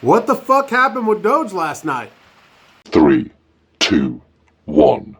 What the fuck happened with Doge last night? 3, 2, 1.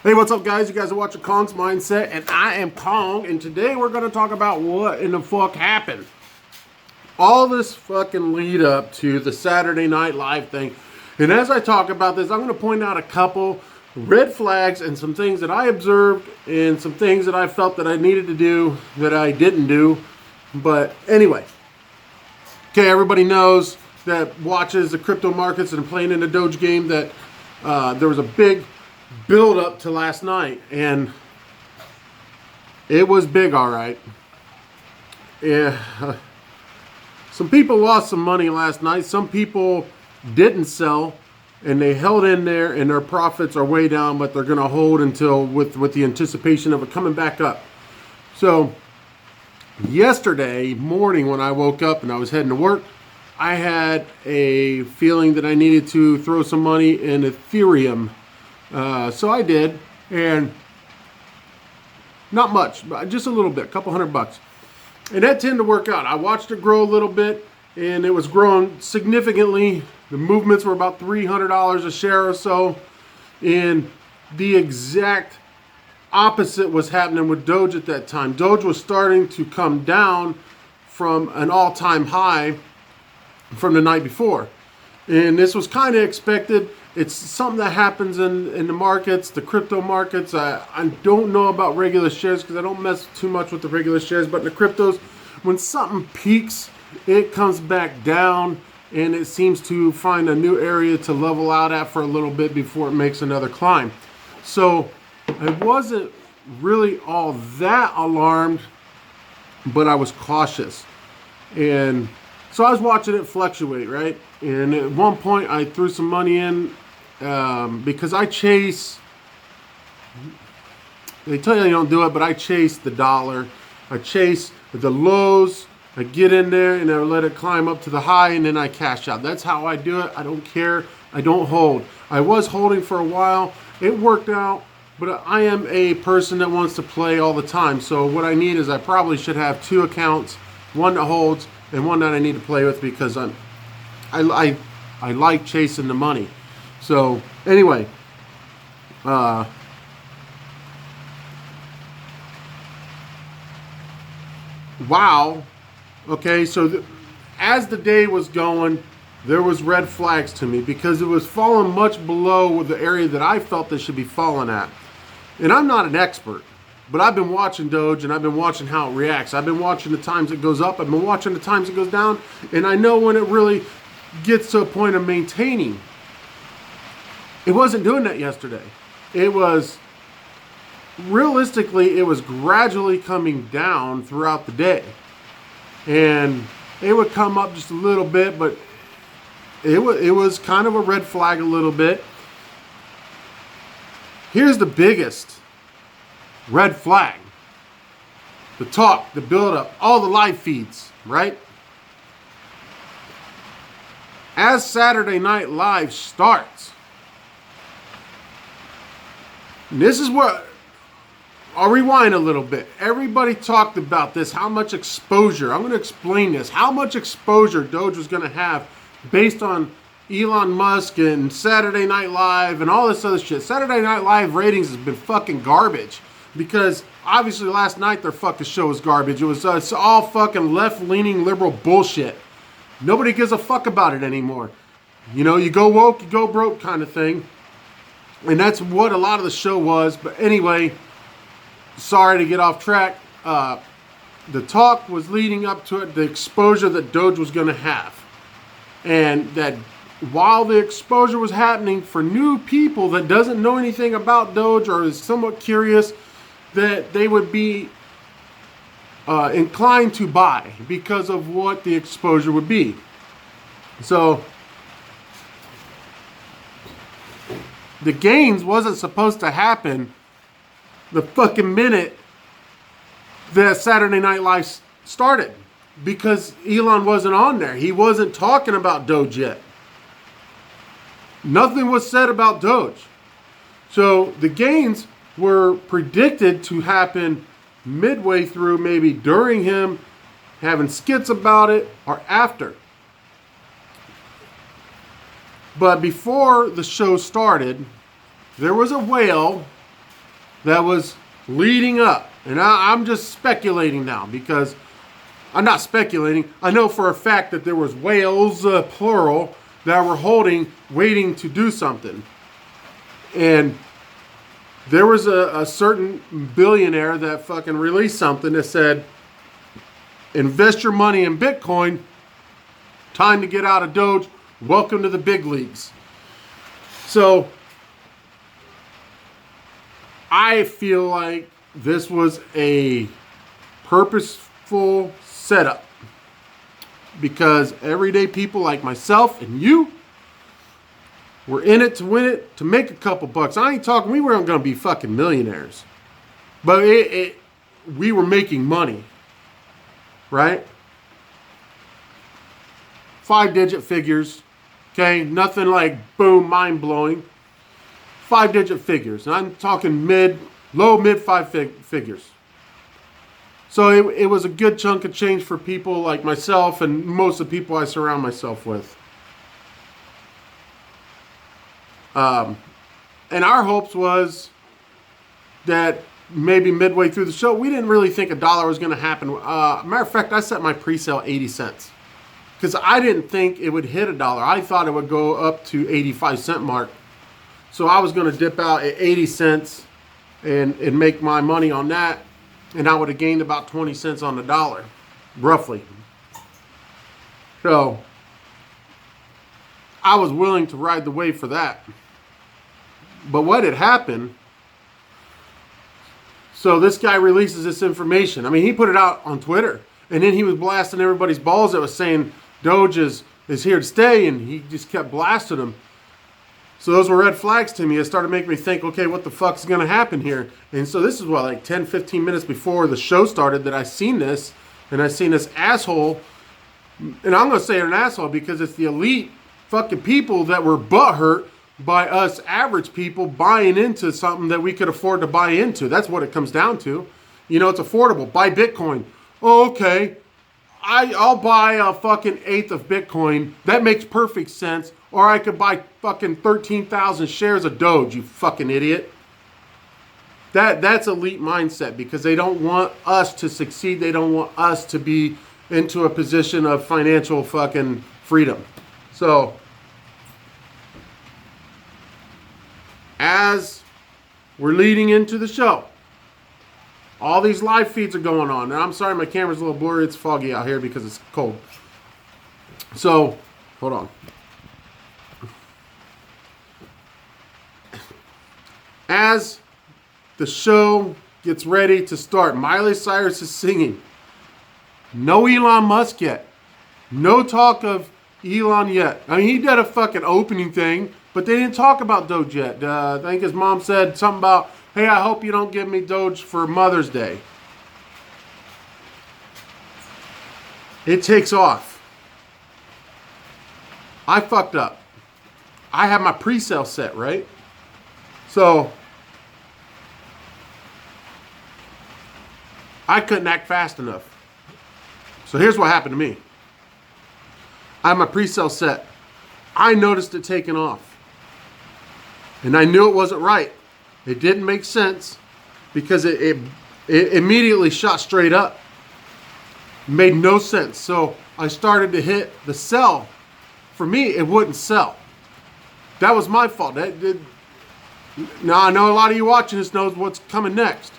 Hey, what's up, guys? You guys are watching Kong's Mindset, and I am Kong, and today we're going to talk about what in the fuck happened. All this fucking lead up to the Saturday Night Live thing, and as I talk about this, I'm going to point out a couple red flags and some things that I observed and some things that I felt that I needed to do that I didn't do. But anyway, okay, everybody knows that watches the crypto markets and playing in the Doge game that there was a big build up to last night, and it was big, all right. Yeah, some people lost some money last night. Some people didn't sell, and they held in there, and their profits are way down, but they're going to hold until with the anticipation of it coming back up. So yesterday morning when I woke up and I was heading to work, I had a feeling that I needed to throw some money in Ethereum. So I did, and not much, but just a little bit, a couple $100. And that tended to work out. I watched it grow a little bit, and it was growing significantly. The movements were about $300 a share or so. And the exact opposite was happening with Doge at that time. Doge was starting to come down from an all-time high from the night before. And this was kind of expected. It's something that happens in the markets, the crypto markets. I don't know about regular shares because I don't mess too much with the regular shares. But in the cryptos, when something peaks, it comes back down. And it seems to find a new area to level out at for a little bit before it makes another climb. So I wasn't really all that alarmed, but I was cautious. And so I was watching it fluctuate, right? And at one point I threw some money in because I chase, they tell you don't do it, but I chase the dollar. I chase the lows. I get in there and I let it climb up to the high, and then I cash out. That's how I do it. I don't care. I don't hold. I was holding for a while. It worked out, but I am a person that wants to play all the time. So what I need is I probably should have two accounts, one that holds and one that I need to play with because I like chasing the money. So anyway, wow. Okay, so as the day was going, there was red flags to me because it was falling much below the area that I felt it should be falling at. And I'm not an expert, but I've been watching Doge and I've been watching how it reacts. I've been watching the times it goes up. I've been watching the times it goes down. And I know when it really gets to a point of maintaining. It wasn't doing that yesterday. It was, realistically, it was gradually coming down throughout the day. And it would come up just a little bit, but it was kind of a red flag a little bit. Here's the biggest red flag. The talk, the build-up, all the live feeds, right? As Saturday Night Live starts, and this is what, I'll rewind a little bit. Everybody talked about this, how much exposure, I'm going to explain this, how much exposure Doge was going to have based on Elon Musk and Saturday Night Live and all this other shit. Saturday Night Live ratings has been fucking garbage because obviously last night their fucking show was garbage. It was it's all fucking left-leaning liberal bullshit. Nobody gives a fuck about it anymore. You know, you go woke, you go broke kind of thing. And that's what a lot of the show was. But anyway, sorry to get off track. The talk was leading up to it, the exposure that Doge was going to have. And that while the exposure was happening for new people that doesn't know anything about Doge or is somewhat curious, that they would be inclined to buy because of what the exposure would be. So the gains wasn't supposed to happen the fucking minute that Saturday Night Live started, because Elon wasn't on there. He wasn't talking about Doge yet. Nothing was said about Doge. So the gains were predicted to happen midway through, maybe during him having skits about it, or after. But before the show started, there was a whale that was leading up. And I'm just speculating now, because I'm not speculating. I know for a fact that there was whales, plural, that were waiting to do something. And there was a certain billionaire that fucking released something that said, invest your money in Bitcoin. Time to get out of Doge. Welcome to the big leagues. So I feel like this was a purposeful setup, because everyday people like myself and you were in it to win it, to make a couple bucks. I ain't talking, we weren't going to be fucking millionaires, but we were making money, right? 5-digit figures, okay? Nothing like boom, mind-blowing. 5-digit figures. And I'm talking low mid five figures. So it was a good chunk of change for people like myself and most of the people I surround myself with. And our hopes was that maybe midway through the show, we didn't really think $1 was going to happen. Matter of fact, I set my pre-sale 80 cents. Because I didn't think it would hit $1. I thought it would go up to 85-cent mark. So I was going to dip out at 80 cents and make my money on that. And I would have gained about 20 cents on the dollar, roughly. So I was willing to ride the wave for that. But what had happened, so this guy releases this information. I mean, he put it out on Twitter. And then he was blasting everybody's balls that was saying Doge is here to stay. And he just kept blasting them. So those were red flags to me. It started making me think, okay, what the fuck's going to happen here? And so this is what, like 10, 15 minutes before the show started that I seen this. And I seen this asshole. And I'm going to say an asshole because it's the elite fucking people that were butthurt by us average people buying into something that we could afford to buy into. That's what it comes down to. You know, it's affordable. Buy Bitcoin. Oh, okay. I'll buy a fucking eighth of Bitcoin. That makes perfect sense. Or I could buy fucking 13,000 shares of Doge, you fucking idiot. That's elite mindset, because they don't want us to succeed. They don't want us to be into a position of financial fucking freedom. So as we're leading into the show, all these live feeds are going on. And I'm sorry, my camera's a little blurry. It's foggy out here because it's cold. So, hold on. As the show gets ready to start, Miley Cyrus is singing. No Elon Musk yet. No talk of Elon yet. I mean, he did a fucking opening thing, but they didn't talk about Doge yet. I think his mom said something about, hey, I hope you don't give me Doge for Mother's Day. It takes off. I fucked up. I have my pre-sale set, right? So I couldn't act fast enough. So here's what happened to me. I have my pre-sale set. I noticed it taking off. And I knew it wasn't right. It didn't make sense because it immediately shot straight up. Made no sense. So I started to hit the sell. For me, it wouldn't sell. That was my fault. Now I know a lot of you watching this knows what's coming next.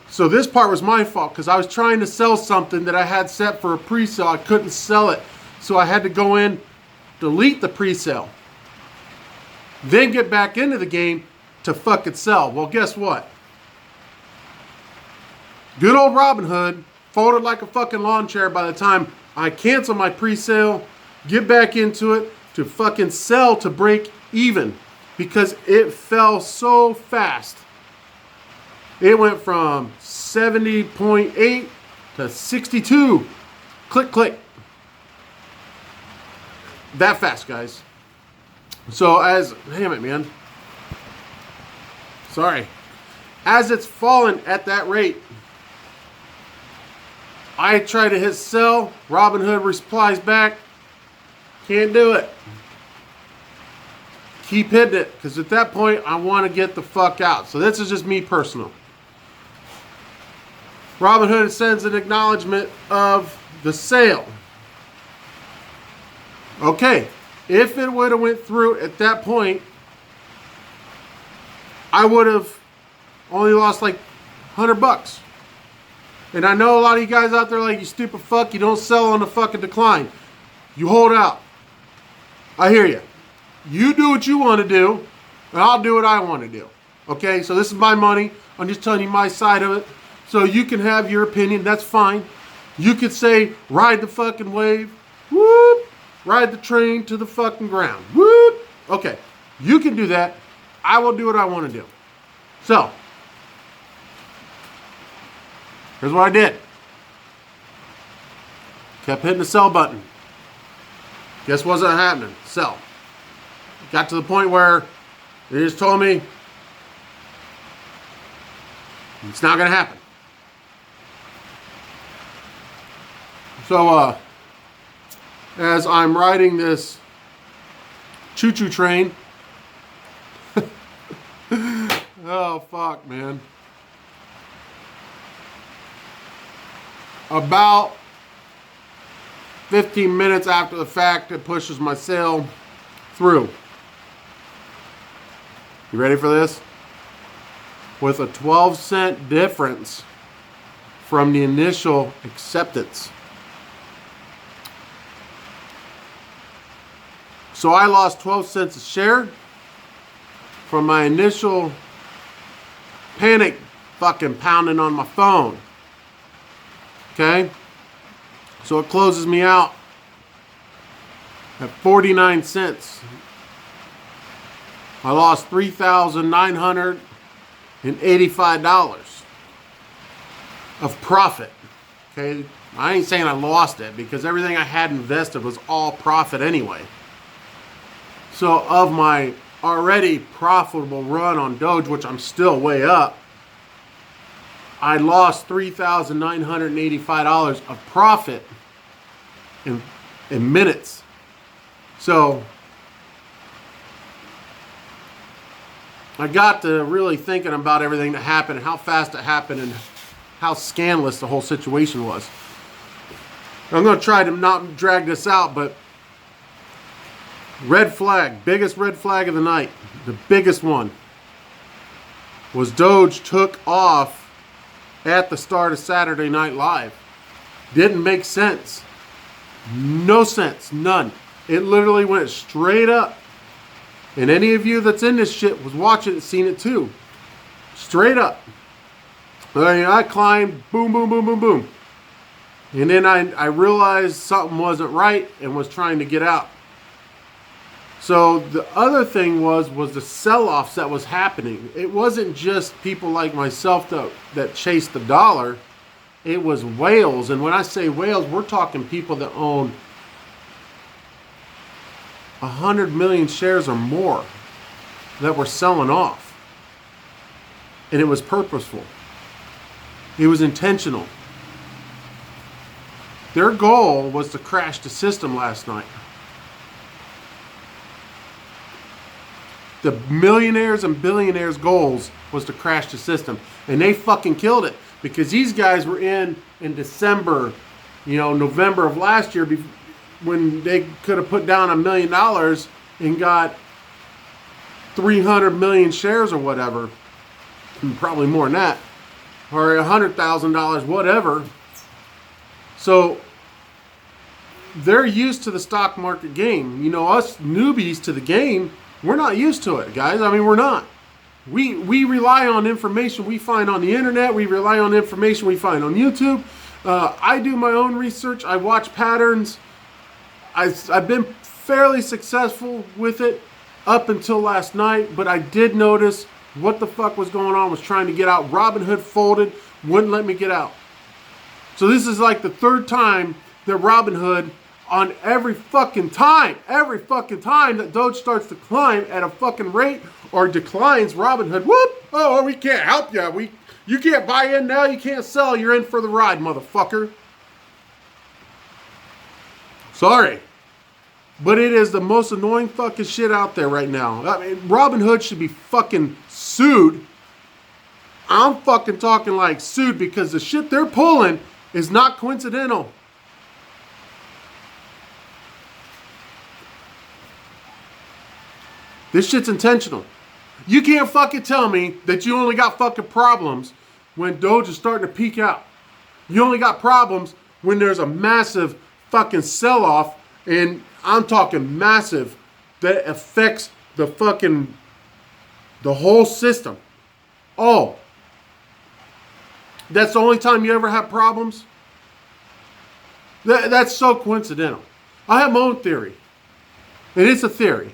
So this part was my fault because I was trying to sell something that I had set for a pre-sale. I couldn't sell it. So I had to go in, delete the pre-sale, then get back into the game to fucking sell. Well, guess what? Good old Robinhood folded like a fucking lawn chair by the time I cancel my pre-sale, get back into it to fucking sell to break even, because it fell so fast. It went from 70.8 to 62. Click, click. That fast, guys. So damn it, man. Sorry. As it's fallen at that rate, I try to hit sell. Robinhood replies back, can't do it. Keep hitting it, because at that point, I want to get the fuck out. So this is just me personal. Robinhood sends an acknowledgement of the sale. Okay, if it would have went through at that point, I would have only lost like $100. And I know a lot of you guys out there like, you stupid fuck, you don't sell on the fucking decline. You hold out. I hear you. You do what you want to do, and I'll do what I want to do. Okay, so this is my money. I'm just telling you my side of it. So you can have your opinion, that's fine. You could say, ride the fucking wave, whoop, ride the train to the fucking ground, whoop. Okay, you can do that. I will do what I want to do. So, here's what I did. Kept hitting the sell button. Guess what's not happening? Sell. Got to the point where they just told me it's not going to happen. So, as I'm riding this choo-choo train, oh, fuck, man. About 15 minutes after the fact, it pushes my sale through. You ready for this? With a 12-cent difference from the initial acceptance. So I lost 12 cents a share from my initial panic fucking pounding on my phone. Okay? So it closes me out at 49 cents. I lost $3,985 of profit. Okay? I ain't saying I lost it, because everything I had invested was all profit anyway. So of my already profitable run on Doge, which I'm still way up, I lost $3,985 of profit in minutes. So I got to really thinking about everything that happened, and how fast it happened, and how scandalous the whole situation was. I'm going to try to not drag this out, but red flag, biggest red flag of the night, the biggest one, was Doge took off at the start of Saturday Night Live. Didn't make sense. No sense, none. It literally went straight up. And any of you that's in this shit was watching it, seen it too. Straight up. I climbed, boom, boom, boom, boom, boom. And then I realized something wasn't right and was trying to get out. So the other thing was the sell-offs that was happening. It wasn't just people like myself that chased the dollar. It was whales. And when I say whales, we're talking people that own 100 million shares or more that were selling off. And it was purposeful. It was intentional. Their goal was to crash the system last night. The millionaires and billionaires' goals was to crash the system. And they fucking killed it. Because these guys were in December, November of last year, when they could have put down $1 million and got 300 million shares or whatever. And probably more than that. Or $100,000, whatever. So they're used to the stock market game. Us newbies to the game, we're not used to it, guys. I mean, we're not. We rely on information we find on the internet. We rely on information we find on YouTube. I do my own research. I watch patterns. I've been fairly successful with it up until last night, but I did notice what the fuck was going on. Was trying to get out. Robinhood folded, wouldn't let me get out. So this is like the third time that Robinhood, on every fucking time that Doge starts to climb at a fucking rate or declines, Robinhood, whoop, oh, we can't help you. You can't buy in now, you can't sell, you're in for the ride, motherfucker. Sorry. But it is the most annoying fucking shit out there right now. I mean, Robinhood should be fucking sued. I'm fucking talking like sued, because the shit they're pulling is not coincidental. This shit's intentional. You can't fucking tell me that you only got fucking problems when Doge is starting to peak out. You only got problems when there's a massive fucking sell-off, and I'm talking massive, that affects the whole system. Oh, that's the only time you ever have problems? That's so coincidental. I have my own theory, and it's a theory.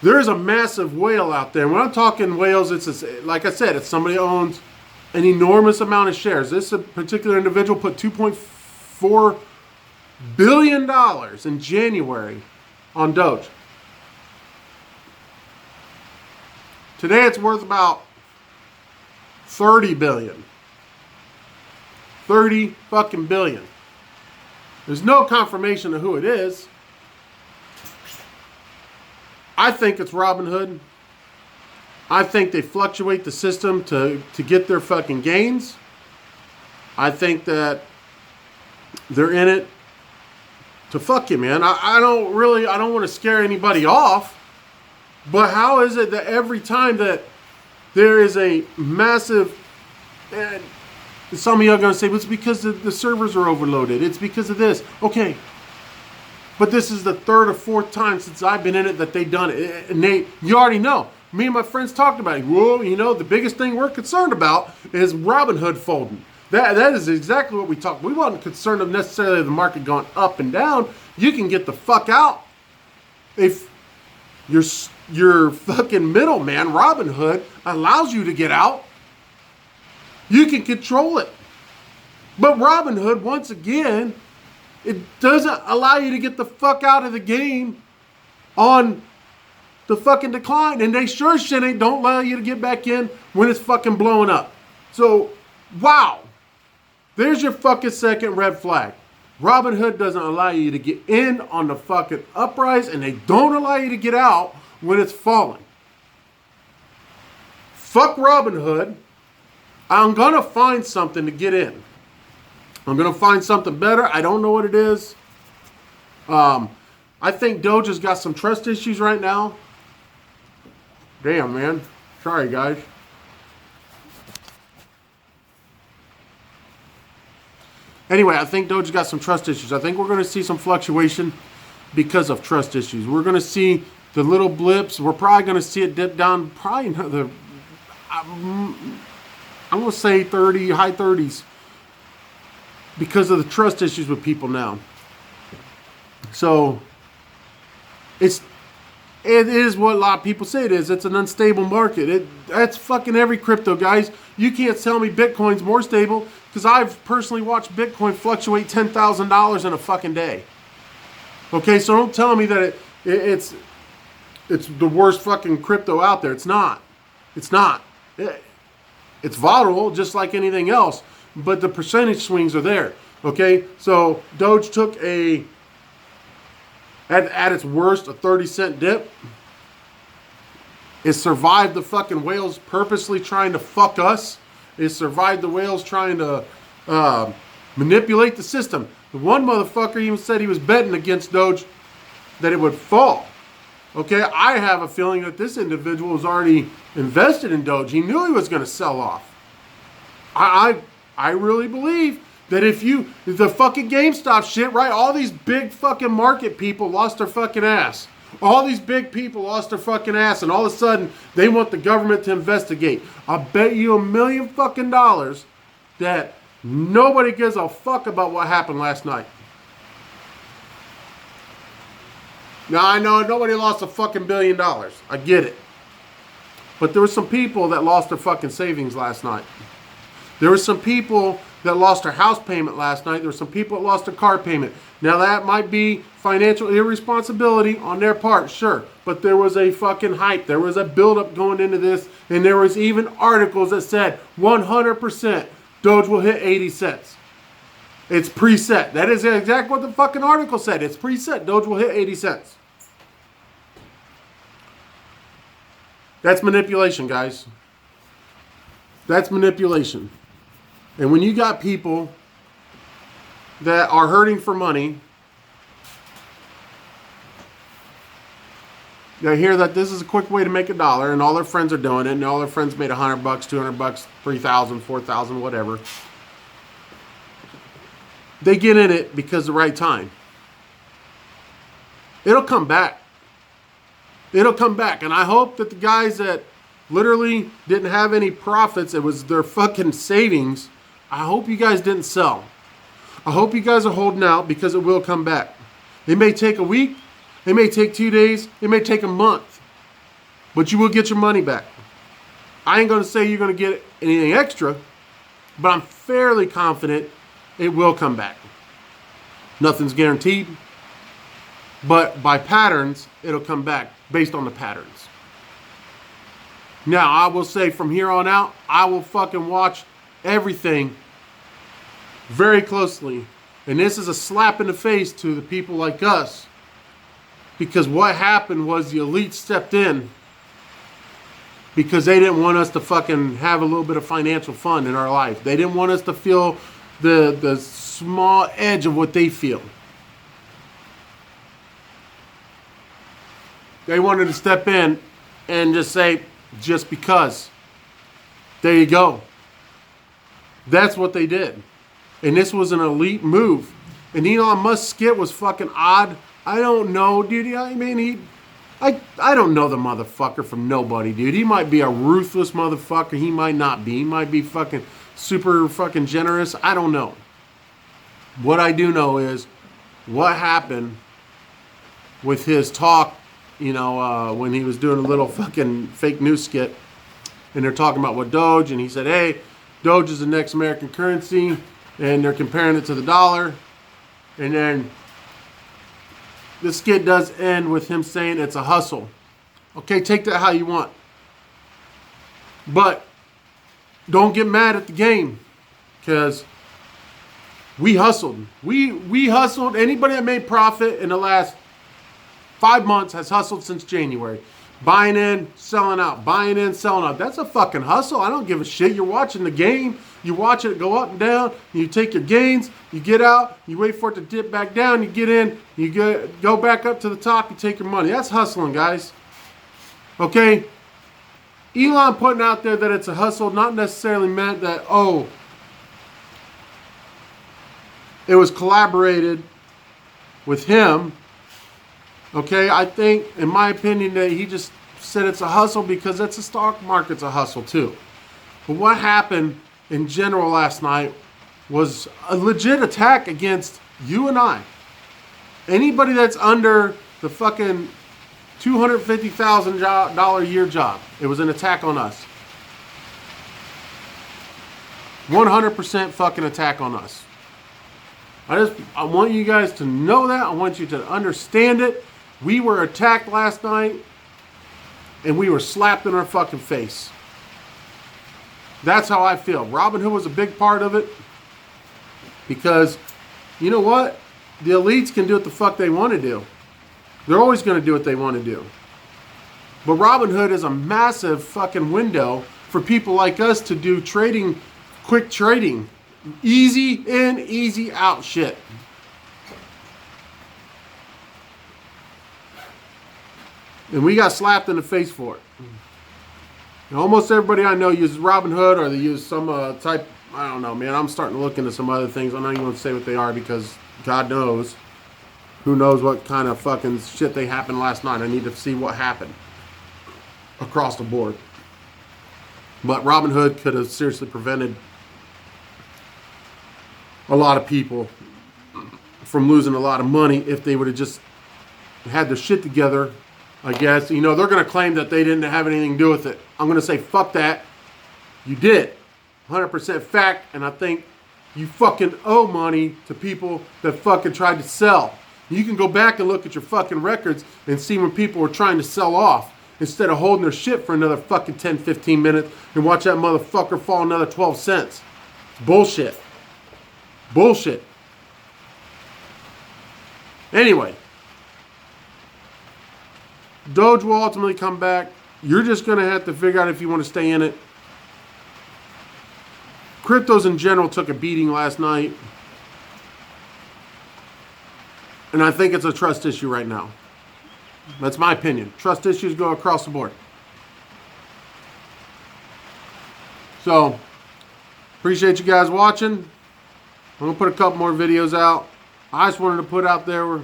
There is a massive whale out there. When I'm talking whales, like I said, it's somebody who owns an enormous amount of shares. This particular individual put $2.4 billion in January on Doge. Today it's worth about 30 billion. 30 fucking billion. There's no confirmation of who it is. I think it's Robinhood. I think they fluctuate the system to get their fucking gains. I think that they're in it to fuck you, man. I don't want to scare anybody off. But how is it that every time that there is a massive, and some of you are going to say, well, it's because the servers are overloaded. It's because of this. Okay. But this is the third or fourth time since I've been in it that they've done it. And you already know. Me and my friends talked about it. Well, the biggest thing we're concerned about is Robinhood folding. That is exactly what we talked. We weren't concerned of necessarily the market going up and down. You can get the fuck out if your fucking middleman, Robinhood, allows you to get out. You can control it. But Robinhood, once again, it doesn't allow you to get the fuck out of the game on the fucking decline. And they sure shit ain't don't allow you to get back in when it's fucking blowing up. So, wow. There's your fucking second red flag. Robinhood doesn't allow you to get in on the fucking uprise, and they don't allow you to get out when it's falling. Fuck Robinhood. I'm going to find something to get in. I'm going to find something better. I don't know what it is. I think Doge has got some trust issues right now. Damn, man. Sorry, guys. Anyway, I think Doge got some trust issues. I think we're going to see some fluctuation because of trust issues. We're going to see the little blips. We're probably going to see it dip down probably another, I'm going to say 30, high 30s. Because of the trust issues with people now. So, it is what a lot of people say it is. It's an unstable market. That's fucking every crypto, guys. You can't tell me Bitcoin's more stable, because I've personally watched Bitcoin fluctuate $10,000 in a fucking day. Okay, so don't tell me that it's the worst fucking crypto out there. It's not. It's not. It's volatile, just like anything else. But the percentage swings are there. Okay, so Doge took at its worst, a 30-cent dip. It survived the fucking whales purposely trying to fuck us. It survived the whales trying to manipulate the system. The one motherfucker even said he was betting against Doge that it would fall. Okay, I have a feeling that this individual was already invested in Doge. He knew he was going to sell off. I really believe that if the fucking GameStop shit, right? All these big fucking market people lost their fucking ass. All these big people lost their fucking ass, and all of a sudden they want the government to investigate. I bet you $1 million fucking that Nobody gives a fuck about what happened last night. Now, I know nobody lost a fucking $1 billion. I get it. But there were some people that lost their fucking savings last night. There were some people that lost their house payment last night. There were some people that lost their car payment. Now, that might be financial irresponsibility on their part, sure. But there was a fucking hype. There was a buildup going into this. And there was even articles that said 100% Doge will hit 80 cents. It's preset. That is exactly what the fucking article said. It's preset. Doge will hit 80 cents. That's manipulation, guys. That's manipulation. And when you got people that are hurting for money, they hear that this is a quick way to make $1, and all their friends are doing it, and all their friends made $100, $200, 3,000, 4,000, whatever. They get in it because the right time. It'll come back. It'll come back. And I hope that the guys that literally didn't have any profits, it was their fucking savings, I hope you guys didn't sell. I hope you guys are holding out because it will come back. It may take a week. It may take 2 days. It may take a month. But you will get your money back. I ain't going to say you're going to get anything extra, but I'm fairly confident it will come back. Nothing's guaranteed. But by patterns, it'll come back based on the patterns. Now, I will say from here on out, I will fucking watch everything very closely. And this is a slap in the face to the people like us. Because what happened was the elite stepped in because they didn't want us to fucking have a little bit of financial fun in our life. They didn't want us to feel the small edge of what they feel. They wanted to step in and just say, just because. There you go. That's what they did. And this was an elite move. And Elon Musk's skit was fucking odd. I don't know, dude. I mean, I don't know the motherfucker from nobody, dude. He might be a ruthless motherfucker. He might not be. He might be fucking super fucking generous. I don't know. What I do know is what happened with his talk, you know, when he was doing a little fucking fake news skit. And they're talking about what Doge. And he said, hey, Doge is the next American currency. And they're comparing it to the dollar. And then the skit does end with him saying it's a hustle. Okay, take that how you want. But don't get mad at the game. Because we hustled. We hustled. Anybody that made profit in the last 5 months has hustled since January. Buying in, selling out. Buying in, selling out. That's a fucking hustle. I don't give a shit. You're watching the game. You watch it go up and down. You take your gains. You get out. You wait for it to dip back down. You get in. You go back up to the top. You take your money. That's hustling, guys. Okay? Elon putting out there that it's a hustle not necessarily meant that, oh, it was collaborated with him. Okay, I think, in my opinion, that he just said it's a hustle because it's a stock market's a hustle too. But what happened in general last night was a legit attack against you and I. Anybody that's under the fucking $250,000 a year job, it was an attack on us. 100% fucking attack on us. I want you guys to know that. I want you to understand it. We were attacked last night, and we were slapped in our fucking face. That's how I feel. Robinhood was a big part of it, because you know what? The elites can do what the fuck they want to do. They're always going to do what they want to do. But Robinhood is a massive fucking window for people like us to do trading, quick trading. Easy in, easy out shit. And we got slapped in the face for it. And almost everybody I know uses Robinhood, or they use some type, I don't know, man. I'm starting to look into some other things. I'm not even going to say what they are because God knows. Who knows what kind of fucking shit they happened last night. I need to see what happened across the board. But Robinhood could have seriously prevented a lot of people from losing a lot of money if they would have just had their shit together, I guess. You know, they're going to claim that they didn't have anything to do with it. I'm going to say, fuck that. You did. 100% fact. And I think you fucking owe money to people that fucking tried to sell. You can go back and look at your fucking records and see when people were trying to sell off instead of holding their shit for another fucking 10, 15 minutes and watch that motherfucker fall another 12 cents. Bullshit. Bullshit. Anyway. Doge will ultimately come back. You're just going to have to figure out if you want to stay in it. Cryptos in general took a beating last night. And I think it's a trust issue right now. That's my opinion. Trust issues go across the board. So, appreciate you guys watching. I'm going to put a couple more videos out. I just wanted to put out there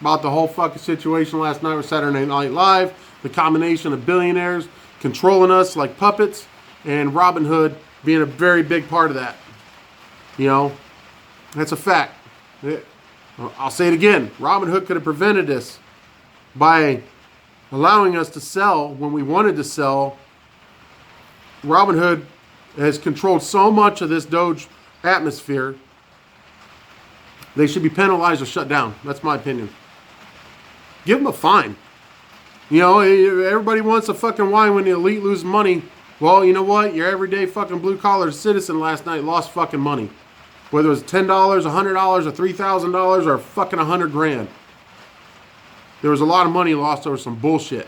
about the whole fucking situation last night with Saturday Night Live. The combination of billionaires controlling us like puppets and Robinhood being a very big part of that. You know, that's a fact. I'll say it again. Robinhood could have prevented this by allowing us to sell when we wanted to sell. Robinhood has controlled so much of this Doge atmosphere. They should be penalized or shut down. That's my opinion. Give them a fine. You know, everybody wants a fucking wine when the elite lose money. Well, you know what? Your everyday fucking blue-collar citizen last night lost fucking money. Whether it was $10, $100, or $3,000, or fucking $100 grand. There was a lot of money lost over some bullshit.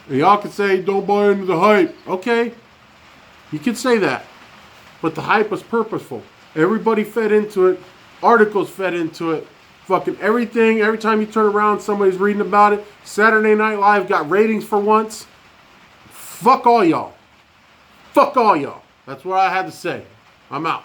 And y'all could say, don't buy into the hype. Okay. You could say that. But the hype was purposeful. Everybody fed into it. Articles fed into it. Fucking everything. Every time you turn around, somebody's reading about it. Saturday Night Live got ratings for once. Fuck all y'all. Fuck all y'all. That's what I had to say. I'm out.